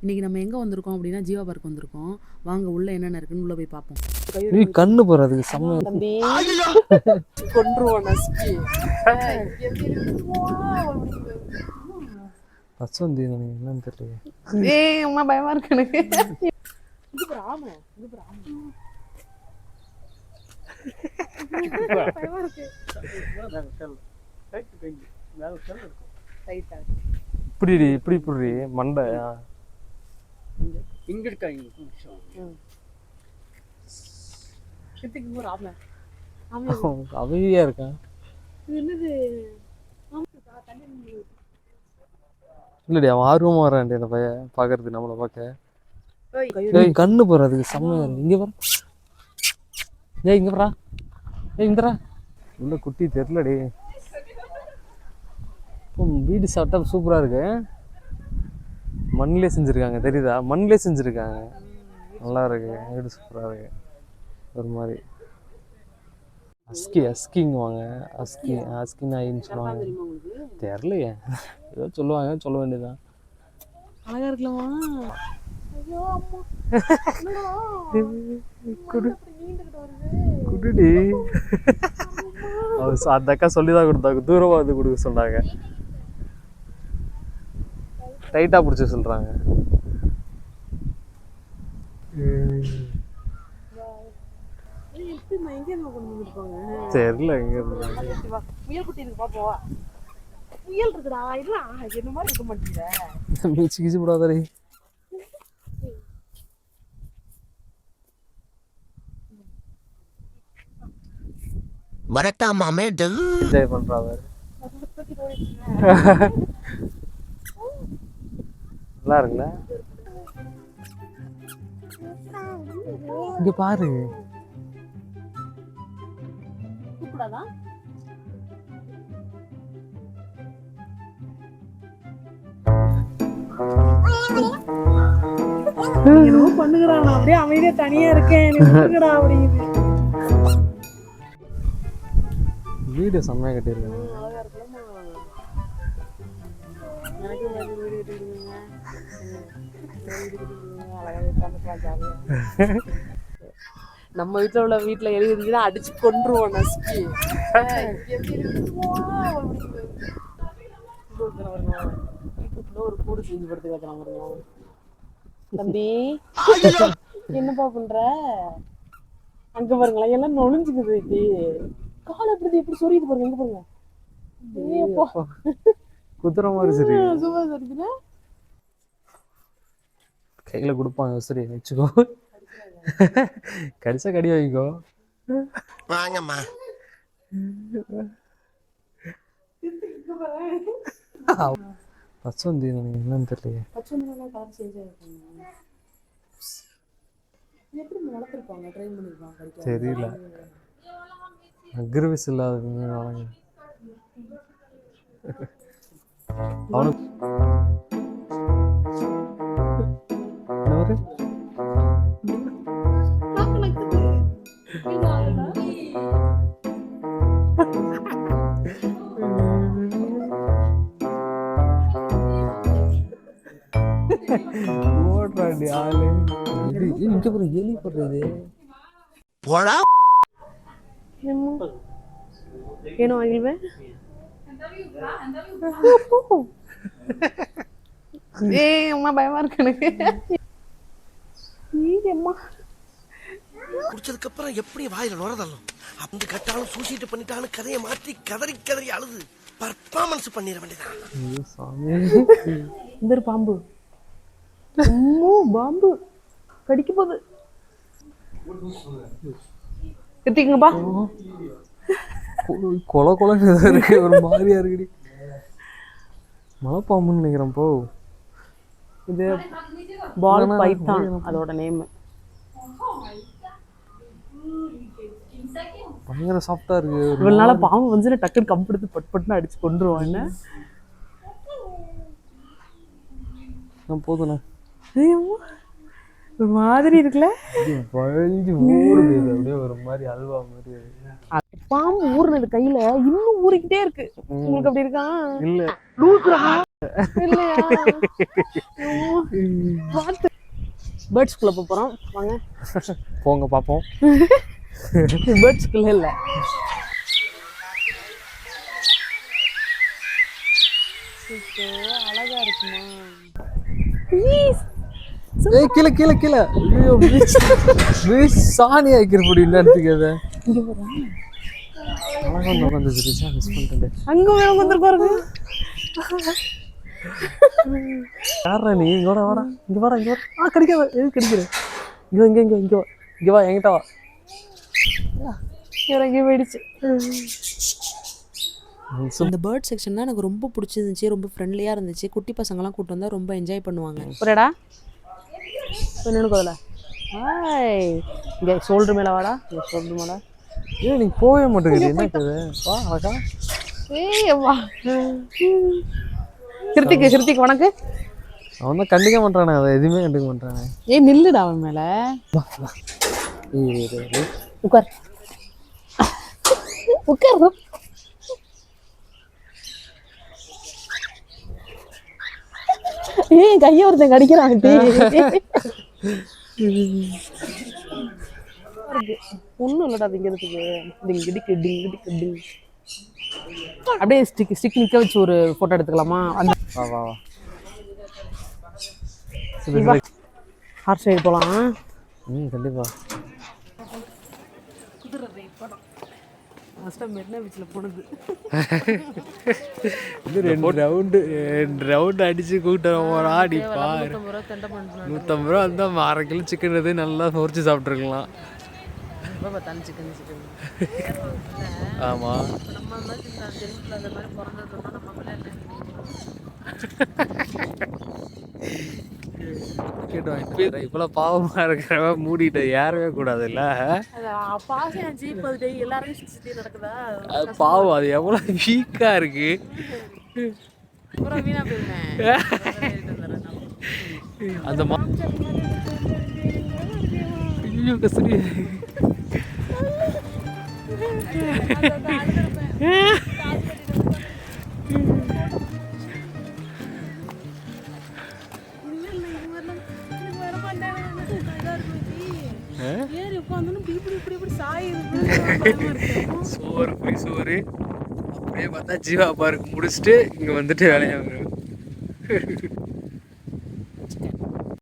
இன்னைக்கு நம்ம எங்கே வந்திருக்கோம் அப்படின்னா ஜீவா பார்க் வந்திருக்கோம். வாங்க உள்ள என்னென்ன இருக்குன்னு உள்ள போய் பார்ப்போம். நீ கண்ணு போறதுக்கு செம்ம தம்பி கொன்றுவோம் நசுக்கி. பச்சந்தி என்னன்னு தெரியல. ஏய் அம்மா பயமா இருக்கு எனக்கு. இது பிராம இது பிராம பயமா இருக்கு. இப்படி மண்டை இங்க இருக்காங்க. அமைதியா இருக்கான். இல்லடி அவன் ஆர்வமா வரான்டி அந்த பையன் பாக்குறது நம்மள பார்க்க. கண்ணு போறதுக்கு செம்மையா இருக்கு. இங்க பாரு. இங்க பாரா. இந்தரா உள்ள குட்டி தெரியலடி. வீடு செட்டப் சூப்பரா இருக்கு. மண்ணிலே செஞ்சுருக்காங்க தெரியுதா? மண்ணிலே செஞ்சுருக்காங்க. நல்லா இருக்கு வீடு, சூப்பராக இருக்கு. ஒரு மாதிரி அஸ்கிங்குவாங்க. அஸ்கி நாயின்னு சொல்லுவாங்க. தெரிலையே, ஏதோ சொல்லுவாங்க, சொல்ல வேண்டியதுதான். அழகா இருக்கலாமா? குடுடி அந்த அக்கா சொல்லிதான் கொடுத்தாங்க. தூரமா வந்து கொடுக்க சொன்னாங்க. டைட்டா பிடிச்ச சொல்றாங்க. தெரியல எங்க முயல் குட்டி இருக்கு பாப்போம். முயல் இருக்குடா. இல்ல என்ன மாதிரி இருக்க மாட்டேங்குது. மீச்சு கீச்சு போடாதே. வரட்டா மாமே என்ஜாய் பண்றாரு. நல்லா இருக்குல்ல? இங்க பாரு. பண்ணுகிறான் அப்படியே அமைதியா தனியா இருக்கேன். வீடு செம்மையா கட்டியிருக்காங்க. நம்ம வீட்டுல உள்ள வீட்டுல எழுதி இருந்துச்சுன்னா அடிச்சு கொன்றுவோம் நசுக்கி. ஒரு கூடு செஞ்சு படுத்து காட்டுறாங்க. தம்பி என்னப்பா பண்ற? அங்க பாருங்களா எல்லாம் நொழிஞ்சுக்குது. காலை எப்படி சொரியுது பாருங்க. எங்க பாருங்க. குதிரை மாதிரி சரி. சூப்பரா சரிக்குது. கையில கொடுப்பாங்க. சரி வச்சுக்கோ. கடிச்சா கடி வாங்கிக்கோ. வாங்கம்மா. பச்சந்தி என்னன்னு தெரியலையே. தெரியல. அக்ரவிஸ் இல்லாத வாங்க. அவனுக்கு ஓடுறாடி ஆளு. இங்க ஒரு எலி போடுறது. போடா ಏನು ಆಗಿಲ್ವೇ? ಏ ಅಮ್ಮ ಭಯமா இருக்கு எனக்கு. அம்மா குடிச்சதுக்கு அப்புறம் எப்படி வாயில நுரதல்லும். அப்படி கட்டாலும் சூசிட்டு பண்ணிட்டாலும் கதையை மாற்றி கதறி கதறி அழுது பர்ஃபார்மன்ஸ் பண்ணிட வேண்டியதான். இந்த பாம்பு பாம்பு கடிக்க போகுது. எடுத்துக்கங்கப்பா. கொலை கொலைன்னு இருக்கு. ஒரு மாதிரியா இருக்குடி. மலைப்பாம்புன்னு நினைக்கிறேன். போ இது பால் பைத்தான் அதோட நேம். பயங்கர சாஃப்டா இருக்கு. இவ்வளவு நாளா பாம்பு வந்து டக்குன்னு கம்பெடுத்து பட்பட்டுன்னு அடிச்சு கொண்டுருவான். என்ன போதுண்ணா. ஒரு மாதிரி இருக்குல்ல. வழிஞ்சு ஊறுது இது, அப்படியே ஒரு மாதிரி அல்வா மாதிரி. பாம்பு ஊறுனது கையில இன்னும் ஊறிக்கிட்டே இருக்கு. உங்களுக்கு அப்படி இருக்கா? இல்ல இல்லையா? பேர்ட்ஸ்குள்ள போறோம் வாங்க. போங்க பாப்போம். பேர்ட்ஸ்குள்ள இல்ல. அழகா இருக்குமா? ஏய் கீழே கீழே கீழே. ஐயோ பீச் சாணி ஆக்கிற முடியும் என்னத்துக்கு அதை. இங்க போறோம். அழகா உட்காந்து ரிச்சா மிஸ் பண்ணிட்டேன். அங்க வேற வந்து பாருங்க. யாரா நீ? இங்க வாடா வாடா, இங்க வாடா இங்க வாடா. கடிக்காத, எது கடிக்கிற? இங்க இங்க இங்க இங்க வா, இங்க வா, என்கிட்ட வா. இறங்கி போயிடுச்சு. இந்த பேர்ட் செக்ஷன் தான் எனக்கு ரொம்ப பிடிச்சிருந்துச்சு, ரொம்ப ஃப்ரெண்ட்லியாக இருந்துச்சு. குட்டி பசங்களாம் கூப்பிட்டு வந்தால் ரொம்ப என்ஜாய் பண்ணுவாங்க. புரியடா? நினைக்கோதல ஹாய். இங்கே ஷோல்டர் மேலே வாடா, இங்கே ஷோல்டர் மேலே. ஏன் நீ போகவே மாட்டேங்குது, என்ன இருக்குது? வா அழகா. ஏய் வா. கிருத்திக் உனக்கு? அவன் தான் கண்டிக்க மாட்டானே, அதை எதுவுமே கண்டுக்க மாட்டானே. ஏய் நில்லுடா அவன் மேலே. உட்கார் உட்கார். ஏய் கையை ஒருத்தன் கடிக்கிறான். ஒன்றும் இல்லடா திங்கிறதுக்கு. டிங்கு டிங்கு டிங். அப்படியே ஸ்டிக் நிற்க வச்சு ஒரு ஃபோட்டோ எடுத்துக்கலாமா? அந்த வா வா வா. ஹார்ட் சைடு போகலாம். கண்டிப்பா. மெரினா பீச்சில் போனது. இது 2 ரவுண்டு அடிச்சு கூட்டம் போறா. அடி பாரு, 150 ரூபா இருந்தா 1/2 கிலோ சிக்கன் எது நல்லா பொரிச்சு சாப்பிட்ருக்கலாம். ஆமா இவ்வளோ பாவமா இருக்கிறவ மூடிட்டு ஏறவே கூடாது இல்ல. அது பாவம், அது எவ்வளோ வீக்கா இருக்கு. அந்த ஐயோ கஸ்தூரி. சோறு அப்படியே பார்த்தா ஜீவா பார்க் முடிச்சுட்டு இங்க வந்துட்டு வேலையா